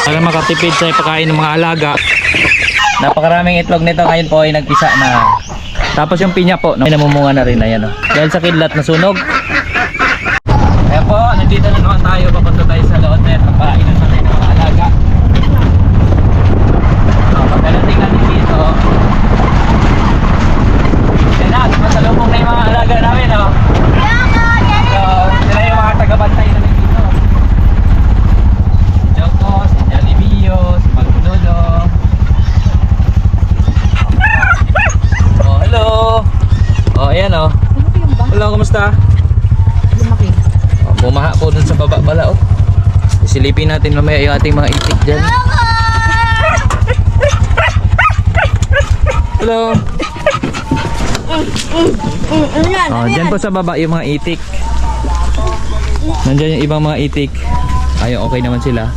para makatipid sa pagkain ng mga alaga. Napakaraming itlog nito ngayon po ay nagpisa na. Tapos yung pinya po, namumunga na rin, ayan o. Dahil sa kidlat na sunog. Kaya po, nandito na naman tayo, papunta tayo sa loot net. Magpainan natin ng mga alaga. Pagkalating natin dito. Yan na, masalubong na yung mga alaga namin o. So, sila yung mga tagabantay namin dito. Si Choco, si Jollibee, si Magdodo. Oh, hello. Oh, ayan oh. Hello, kumusta? Oh, bumaha po dun sa baba pala oh. Isilipin natin mamaya yung ating mga itik dyan. Hello. Oh, dyan po sa baba yung mga itik. Nandyan yung ibang mga itik. Ayun, okay naman sila.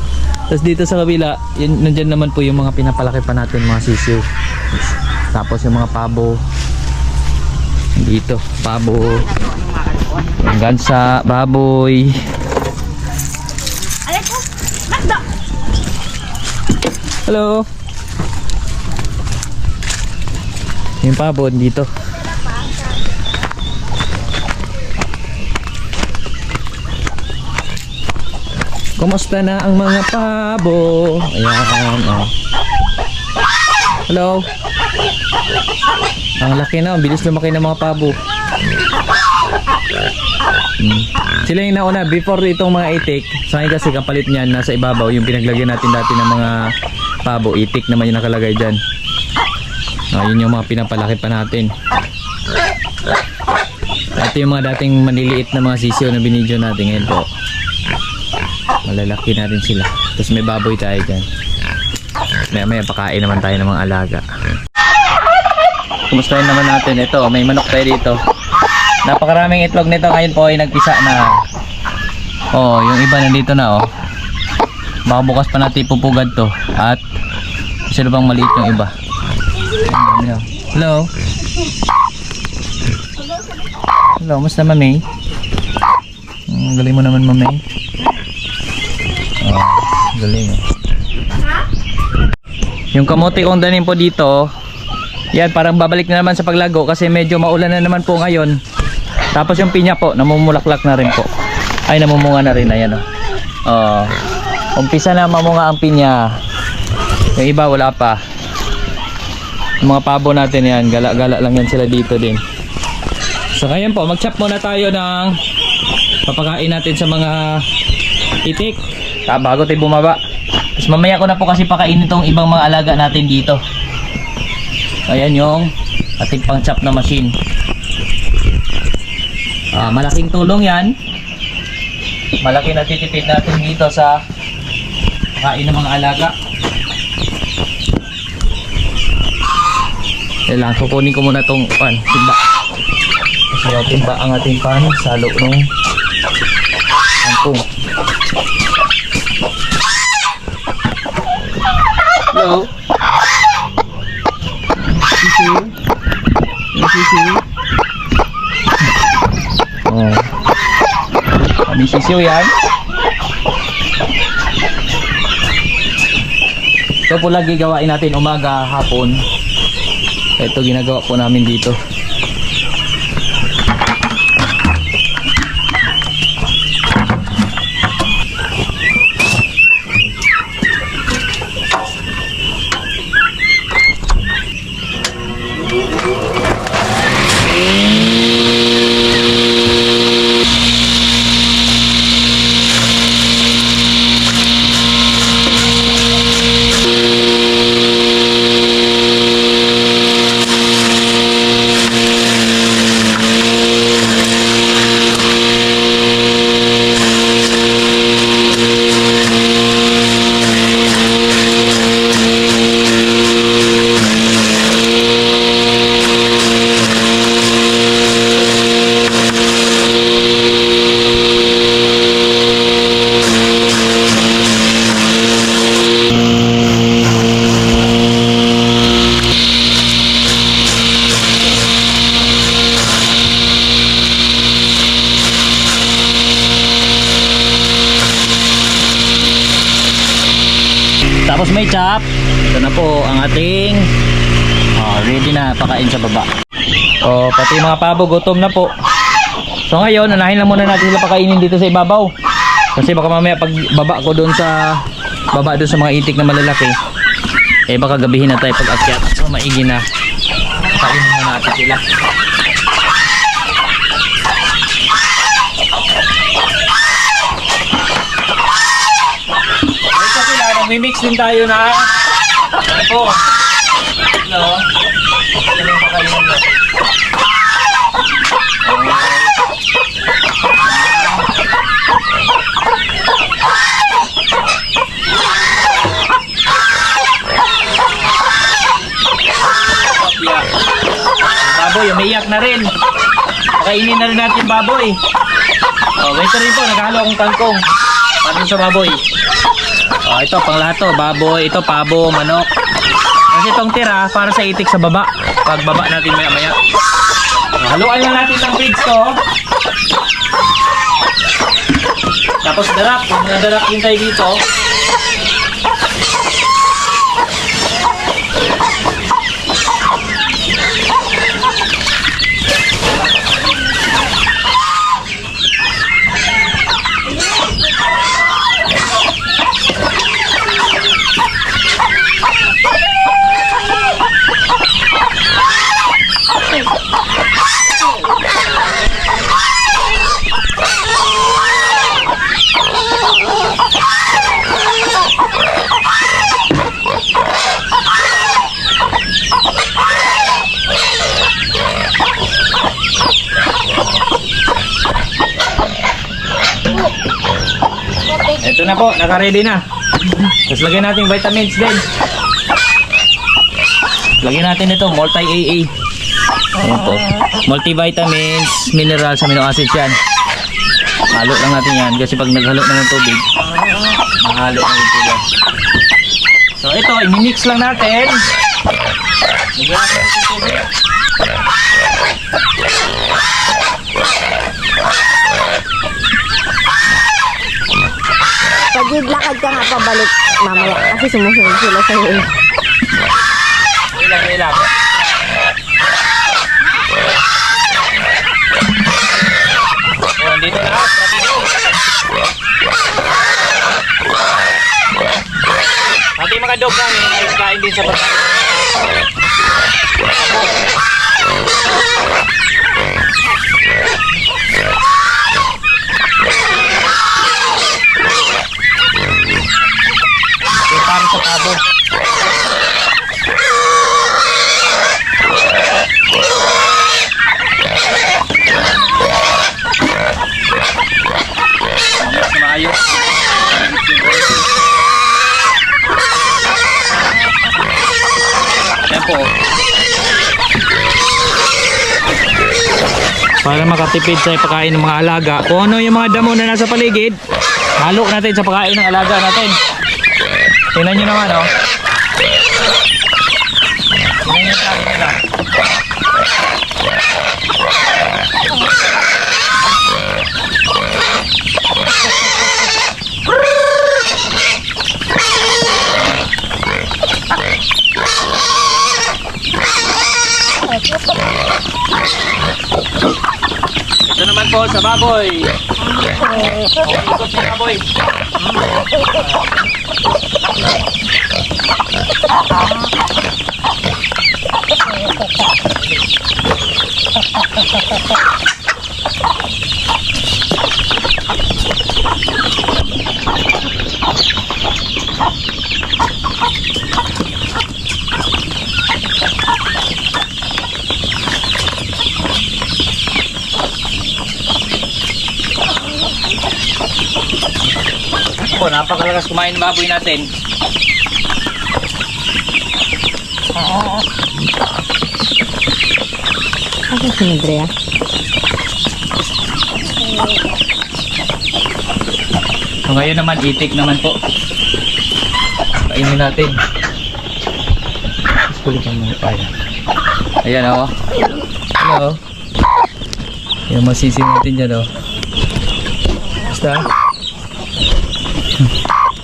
Tapos dito sa kabila, yun, nandyan naman po yung mga pinapalaki pa natin, mga sisiw. Tapos yung mga pabo. Dito, pabo. Yung gansa, baboy. Hello. Yung pabo dito. Kumusta na ang mga pabo? Ayan, oh. Hello. Ang laki na, bilis lumaki ng mga pabo. Sila yung nauna before itong mga itik. Sa akin kasi kapalit niyan nasa ibabaw yung pinaglagyan natin dati ng mga pabo. Itik naman yung nakalagay dyan. Yun yung mga pinapalaki pa natin. Ito yung mga dating maniliit na mga sisiyo na binidyo natin ngayon po. Malalaki na rin sila. Tapos may baboy tayo dyan. Maya pakain naman tayo ng mga alaga. Kumustahin naman natin. Ito, may manok tayo dito. Napakaraming itlog nito ngayon po ay nagpisa na. Oh, yung iba nandito na oh. Baka bukas pa natin ipupugad to. At sila bang maliit yung iba. Hello. Hello, musta mami? Galing mo naman mami. Oh, galing oh. Yung kamote kong danin po dito, yan parang babalik na naman sa paglago kasi medyo maulan na naman po ngayon. Tapos yung pinya po, namumulaklak na rin po. Ay, namumunga na rin, ayan oh. Umpisa na mamunga ang pinya. Yung iba wala pa. Yung mga pabo natin yan, gala-gala lang yan sila dito din. So ngayon po, mag-chop muna tayo ng papakain natin sa mga itik. Bago tayo bumaba. Tapos mamaya ko na po kasi pakainin itong ibang mga alaga natin dito. Ayan yung ating pang chop na machine. Malaking tulong yan. Malaki na titipid natin dito sa kain ng mga alaga. Kailangan kukunin ko muna itong timba. Kasi timba ang ating pan sa loob ng angkong. Hello. Sisiw. Sisiw. Oh. Kami sisiw yan. Ito po lagi gawain natin umaga, hapon. Ito ginagawa po namin dito. Tapos may chop. Ito na po ang ating ready na pakain sa baba. O pati mga pabo gutom na po. So ngayon unahin lang muna natin sila pakainin dito sa ibabaw. Kasi baka mamaya pag baba ko doon sa baba doon sa mga itik na malalaki, eh baka gabihin na tayo pag akyat. So maigi na pakainin na natin sila. Ito sila, nag-mix din tayo na ito. No? Ito yung pakainin na. Baboy, umiiyak na rin. Pakainin na rin natin yung baboy. Ito rin po, naghalo akong kangkong para sa baboy. Ito pang lahat to, baboy, ito pabo, manok. Kasi itong tira para sa itik sa baba. Pag baba natin maya maya. Haluan lang natin ng feeds to. Tapos darak, kung nadarak din tayo dito. Ito na po, naka-ready na. Tapos lagyan natin vitamins din. Lagyan natin ito, multi-AA. Ayan po. Multivitamins, minerals, amino acids yan. Halo lang natin yan kasi pag naghalo na ng tubig, mahalo na ito yan. So ito, i-mix lang natin. Lagyan natin ito tubig. Pag-lakad ka nga pabalik mamaya kasi sumusunod sila sa iyo. Ilang. Dito na, pati mga dog namin ay kain din sa pagkain. Para sa pabo. Maayos. Yan po. Para makatipid sa pagkain ng mga alaga. Kung ano yung mga damo na nasa paligid, halo natin sa pagkain ng alaga natin. Tingnan nyo naman, oh. Tingnan nyo sa akin nila. Ito naman po sa baboy. Ikot sa baboy. Napakalakas kumain ng baboy natin. Ano si Andrea? So ngayon naman itik naman po. Kainin natin. Kulitan mo tayo. Ayan o. Hello. Yung masisi natin dyan o. Basta.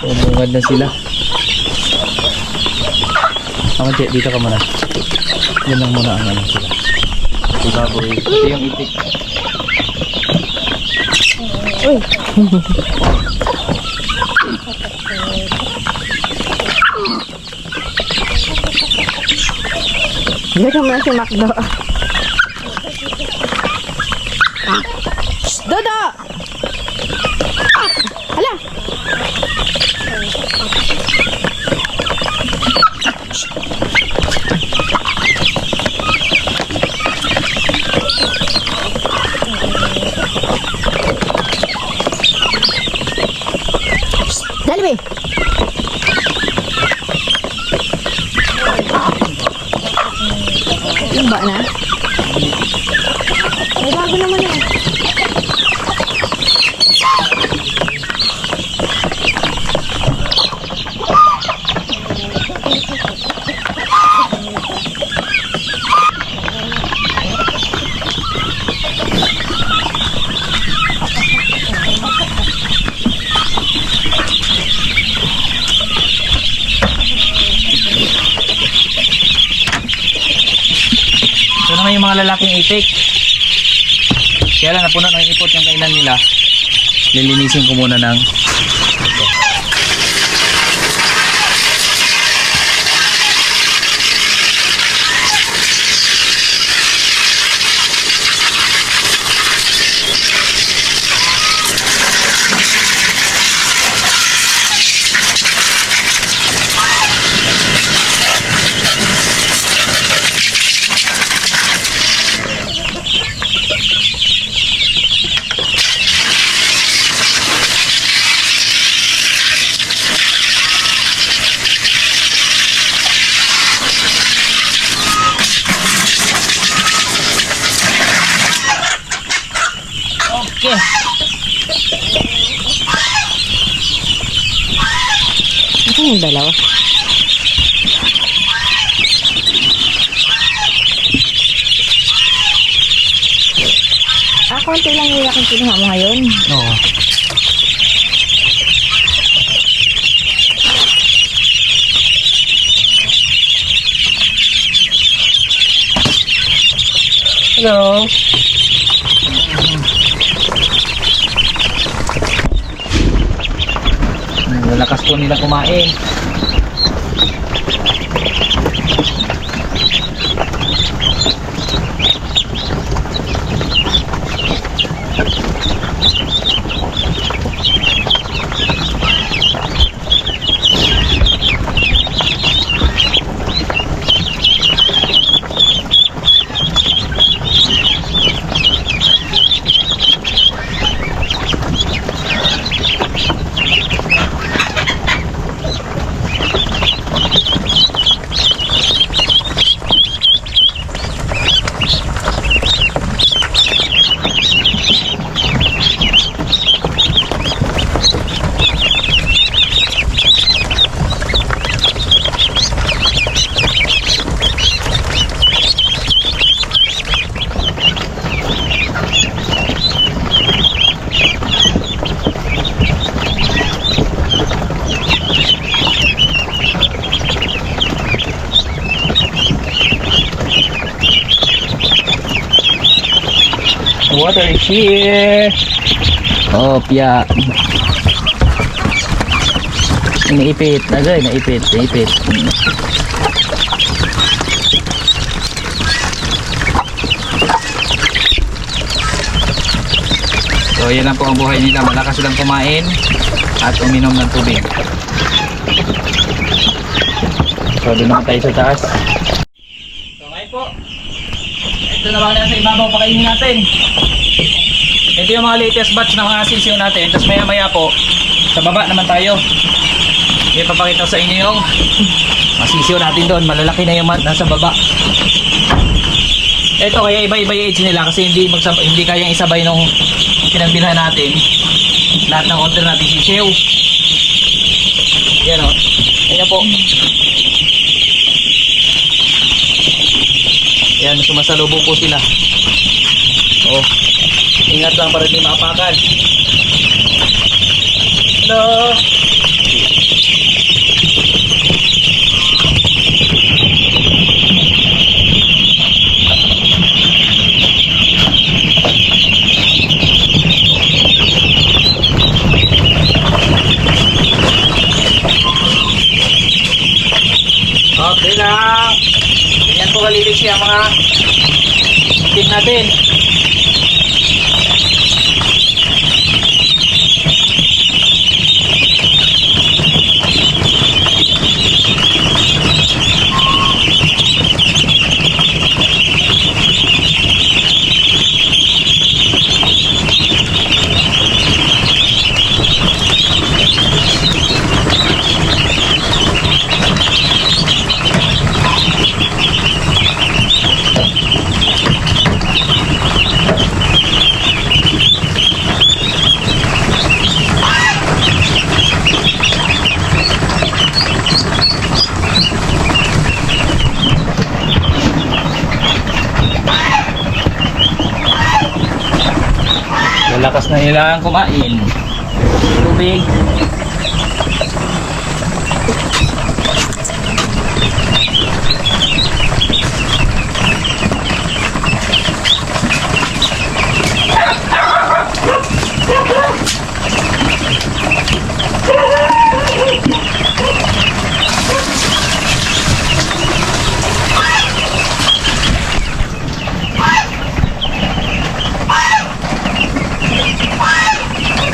Umungad na sila. Ako, Che, dito ka muna. Yan lang muna ang ano sila. Ibaboy. Ito yung itik. Uy. Dito mo na si Macdo. Dodo! Hala! Dali, be! Yung ba na? May bago naman eh. Ito naman yung mga lalaking itik. Kaya lang napuno ng ipot yung kainan nila. Lilinisin ko muna ng ito. Okay. Ito yung dalawa. Konti lang yung aking kinuha mo ngayon. Oo. Hello. Lalakas po nila kumain. Water is here. Oh, piya. Iniipit. Agay, naipit. Naipit. So, yan lang po ang buhay nila. Malakas silang kumain at uminom ng tubig. So, doon naman tayo sa taas. So, ngayon po. Ito naman na sa ibabaw pakainin natin. Ito yung mga latest batch ng mga sisiyo natin. Tapos maya maya po sa baba naman tayo. Ipapakita sa inyo yung mga sisiyo natin doon. Malalaki na yung nasa baba. Ito kaya iba-iba yung age nila kasi hindi kayang isabay nung pinagbilhan natin. Lahat ng order natin sisiyo. Yan o. Ayan po. Yan, sumasalubong po sila. Oh, ingat lang para hindi maapakan. Hello. Okay lang. Ganyan po kalilig siya mga itik natin. Lakas na nila kumain. Tubig.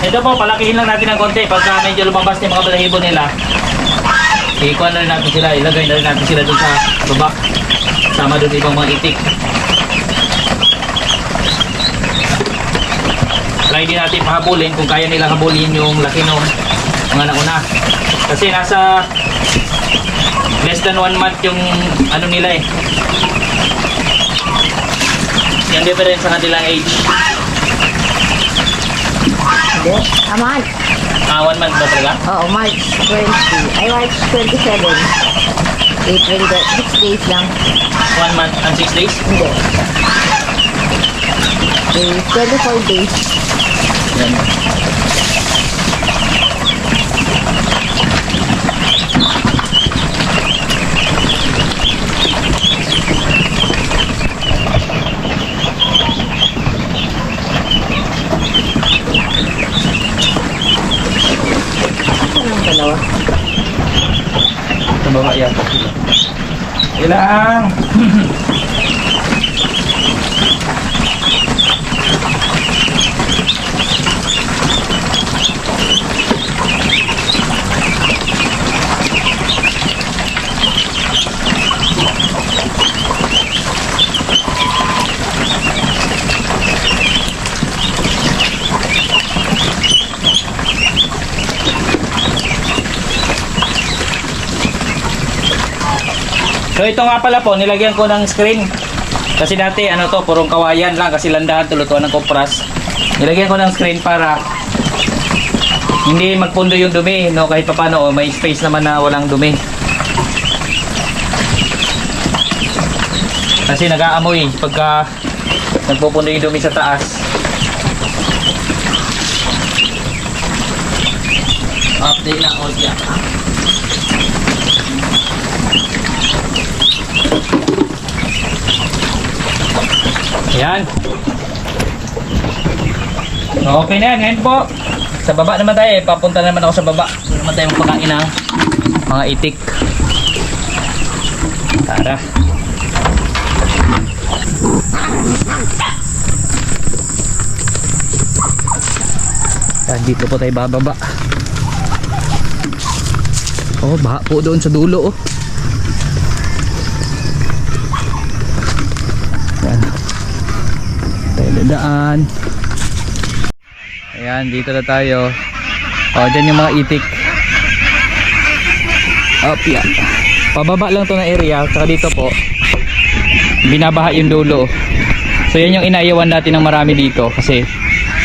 Ito po, palakihin lang natin ng konti pagka medyo lumabas yung mga balahibo nila. Ikuha na rin natin sila, ilagay na rin natin sila dun sa baba. Sama dun ibang mga itik. Try din natin pahabulin kung kaya nila habulin yung laki ng mga nauna. Kasi nasa less than 1 month yung ano nila eh. Yung difference sa kanilang age. Hindi. Month. 1 month ba talaga? Oo, March 20. Ay, March 27. April 6 days lang. 1 month and 6 days? Hindi. 24 days. Yan. Dalawa. Sa baba yata sila. Ilang! So ito nga pala po, nilagyan ko ng screen. Kasi dati ano to, purong kawayan lang kasi landahan tulutuan ng kopras. Nilagyan ko ng screen para hindi magpundo yung dumi, no, kahit papaano, may space naman na walang dumi. Kasi nag-aamoy pagka nagpupundo yung dumi sa taas. Update na all yan. Ayan. Okay na yan. Ngayon po, sa baba naman tayo. Papunta naman ako sa baba. Doon naman tayo magpakain ng mga itik. Tara. Ayan, dito po tayo bababa. Oh, baha po doon sa dulo. Oh. Ayan. Tayo dadaan. Ayan, dito na tayo. O, dyan yung mga itik. Up, yan. Pababa lang to na area. Saka dito po, binabaha yung dulo. So, yan yung inaiwan natin ng marami dito. Kasi,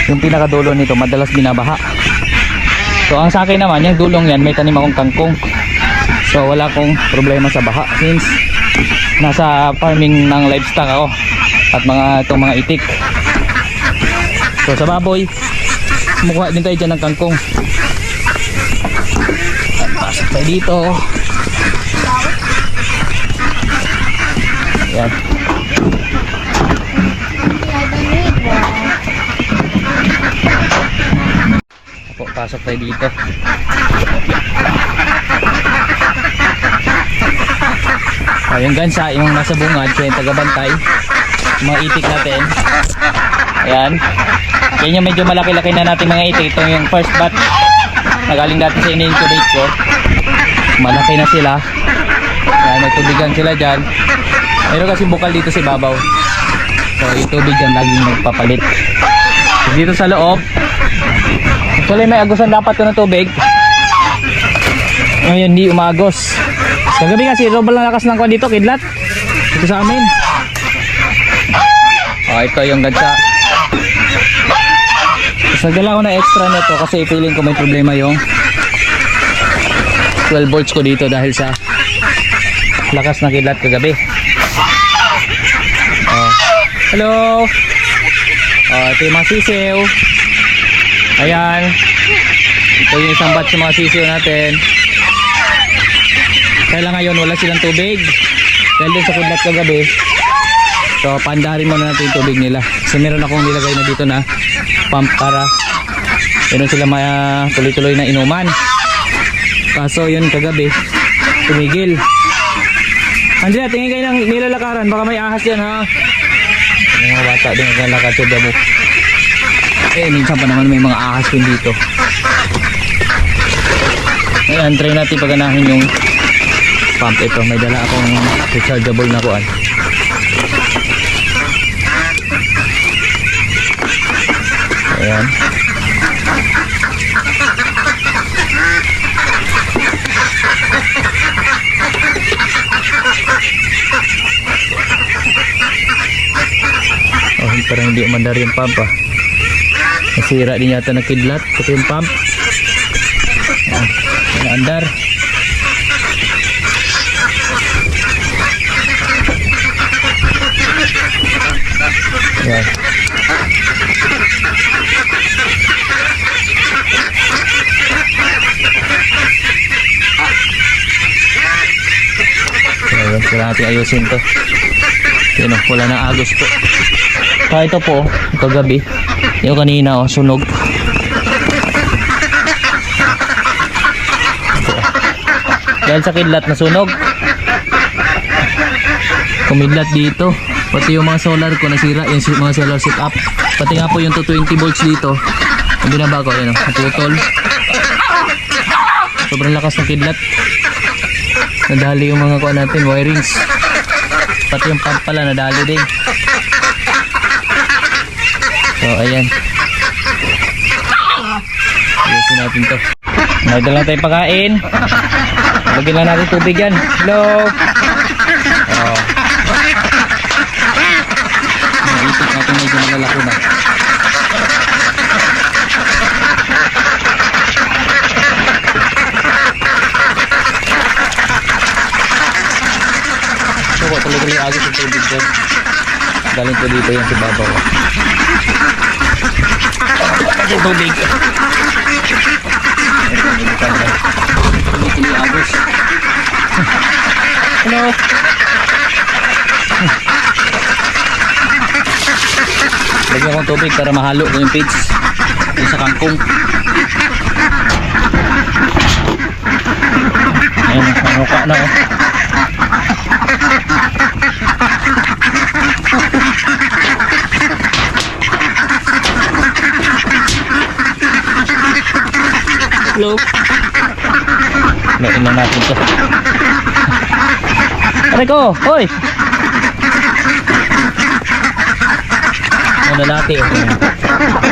yung pinakadulo nito, madalas binabaha. So, ang sa akin naman, yung dulong yan, may tanim akong kangkong. So, wala akong problema sa baha. Since, nasa farming ng livestock ako. At itong mga itik. So, sa baboy, kumukuha din tayo dyan ng kangkong. At pasok tayo dito. Ayan. Apo, pasok tayo dito. Yung gansa, yung nasa bungad, siya yung tagabantay. Yung mga itik natin. Ayan. Yan yung medyo malaki-laki na natin mga itik. Ito yung first batch. Nagaling dati sa in-incubate ko. Malaki na sila. Ayan, may tubigan sila dyan. Meron kasi bukal dito sa babaw. So yung tubig dyan laging magpapalit. Dito sa loob, actually may agusan dapat ko ng tubig. Ngayon hindi umagos. Kagabi kasi robal lang lakas ng kuwan dito, kidlat. Dito sa amin. Ito yung gansa. Nagdala ko na extra nito kasi feeling ko may problema yung 12 volts ko dito dahil sa lakas ng kidlat kagabi. Hello. Ito yung mga sisiw. Ayan. Ito yung isang batch ng mga sisiw natin. Kaya lang ngayon wala silang tubig dahil din sa kidlat kagabi. So pandarin muna natin yung tubig nila. So meron akong nilagay na dito na pump para meron sila tuloy-tuloy na inuman. Kaso yun kagabi tumigil. Andrea, tingin kayo ng nilalakaran, baka may ahas yan ha. Yung mga bata din naglalakad sa damo. Minsan pa naman may mga ahas din dito. Ayan, try natin paganahin yung pump. Ito, may dala akong rechargeable na kuan. Ayan. Parang hindi umandar yung pump ah. Nasira din yata ng kidlat pati yung pump. Naandar. Ayan. Ayan, kailangan natin ayusin to. Yun o, wala na agos po. Ito po, kagabi yung kanina sunog. Dahil sa kidlat na sunog, kumidlat dito. Pati yung mga solar ko nasira, yung mga solar set up. Pati nga po yung 220 volts dito, yung binaba ko, yun o, naputol. Sobrang lakas ng kidlat. Nadali yung mga kuha natin, wirings. Pati yung pump pala nadali din. So ayan, ayusin natin to. Nagdala lang tayong pagkain. Lagyan lang natin tubig yan. Hello. Naitik natin medyo malalaki na. So tuloy-tuloy agos yung tubig dyan. Galing ko dito yan sa babaw. Yung tubig. Tuloy-tuloy agos. Hello. Lagyan akong tubig para mahalo ko yung pigs sa kangkong. Ayan, manuka na oh. Hello. Lain na natin to. Aray ko, hoy. Ang lalaki oh.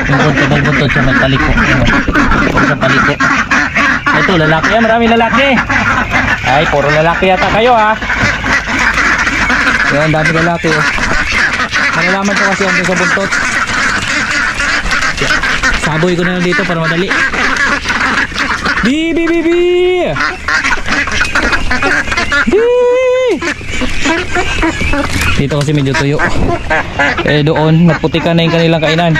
Yung buntot siya may paliko. Puro sa paliko. Ito lalaki yan, maraming lalaki. Ay, puro lalaki yata kayo ha. Yan, dami lalaki oh. Malalaman ko kasi ang sa buntot. Saboy ko na lang dito para madali. Bi. Dito kasi medyo tuyo. Doon nagputikan na yung kanilang kainan.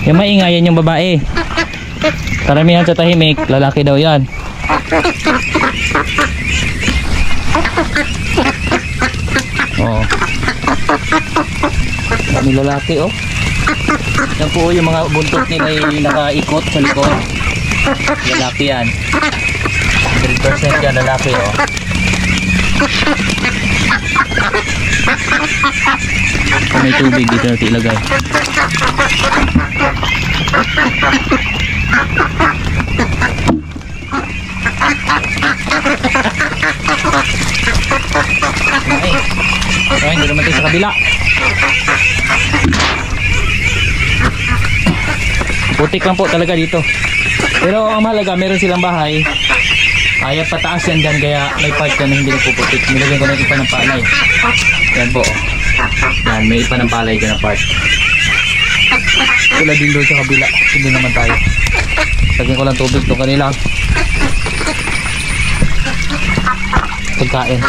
Yung maingayan yung babae. Karamihan sa tahimik, lalaki daw yan. Oh. Kami lalaki oh. Yan po yung mga buntot nila ay nakaikot sa likod. Lalaki yan. 100% yan lalaki oh. May tubig dito natin ilagay. Okay, hindi naman tayo sa kabila. Putik lang po talaga dito. Pero ang mahalaga, meron silang bahay. Ay, pataas yan dyan, kaya may part yan na hindi nagpuputik. Nilagyan ko na ipa ng palay. Yan po. Yan, may ipa ng palay dyan na part. Tulad din doon sa kabila. Hindi naman tayo. Lagyan ko lang tubig to kanila. Pagkain.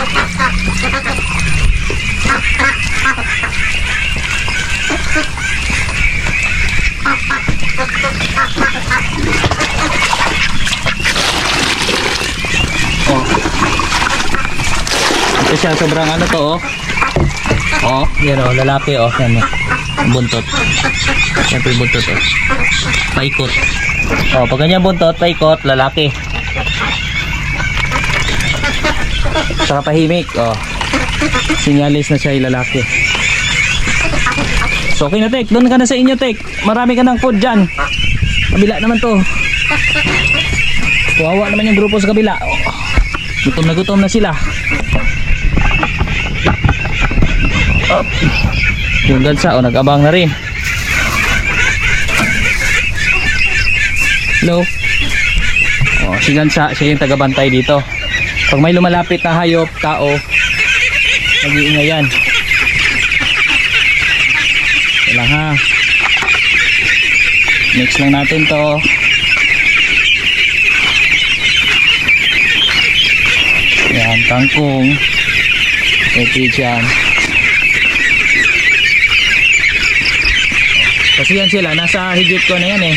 Oh. Ito siya, sobrang ano to oh. Oh, yan oh, lalaki oh. Yan oh. Buntot. Yan po yung buntot oh. Paikot. Oh, pag ganyan buntot, paikot, lalaki. Saka pahimik oh. Sinyalis na siya yung lalaki. So okay na Tek, doon ka na sa inyo Tek. Marami ka ng food dyan. Kabila naman to. Kawawa naman yung grupo sa kabila. Gutom na sila. Oh. Yung gansa oh, nag-abang na rin. Hello. Oh, si gansa, siya yung tagabantay dito. Pag may lumalapit na hayop, tao, nag-iingay yan. Lang ha. Mix lang natin to. Yan, kangkong. Ito dyan. Kasi yan sila, nasa higit ko na yan eh.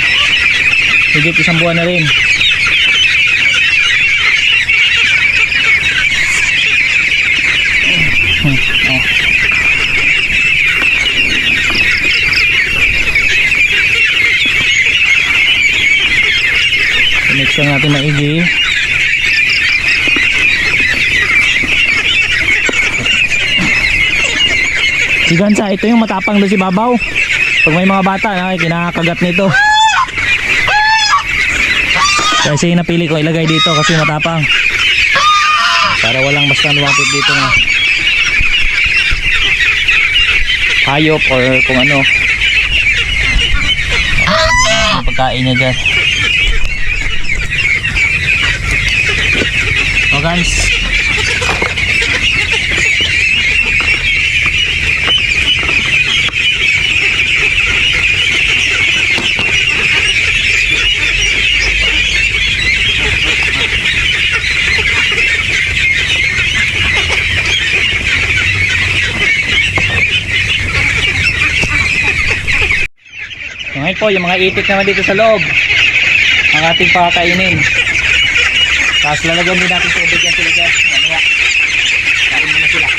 Higit isang buwan na rin. Oh. Mix lang natin maigi. Si Gansa, ito yung matapang doon si Babaw. Pag may mga bata, kinakagat nito. Kasi napili ko ilagay dito kasi matapang. Para walang basta lumapit dito na hayop or kung ano. Ang pagkain niya dyan. O guys, ngayon po yung mga itik naman dito sa loob ang ating pakakainin. Tapos lalagyan din natin tubig yan sila dyan. Mamaya kain muna sila.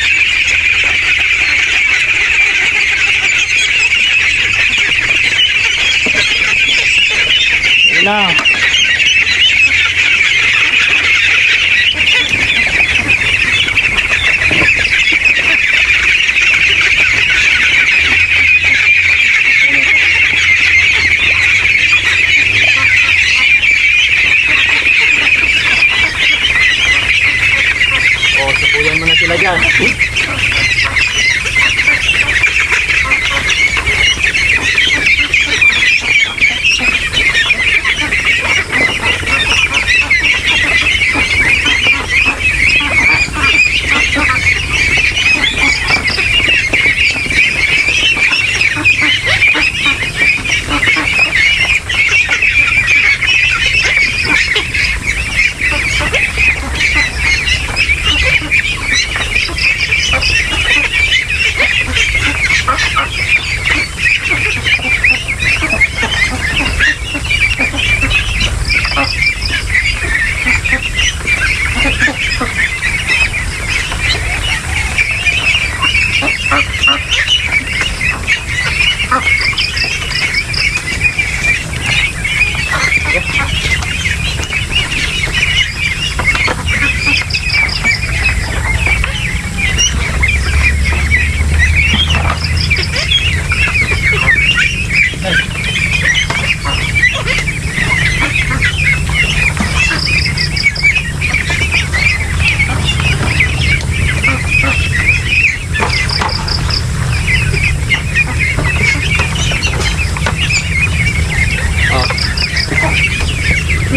Yun lang. Subuyan mo na sila dyan.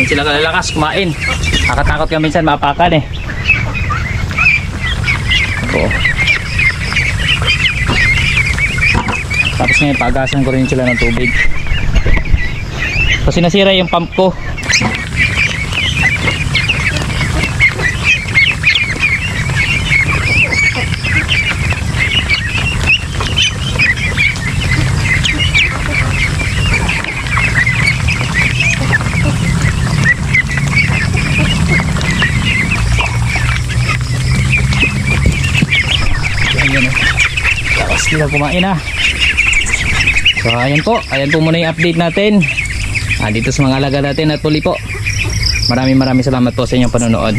sila kalalakas kumain. Nakatakot ka minsan maapakan eh. Oo. Tapos ngayon paagasan ko rin sila ng tubig. Kasi nasira yung pump ko. Tapos sila kumain na. So ayan po muna yung update natin dito sa mga alaga natin at puli po. Maraming salamat po sa inyong panonood.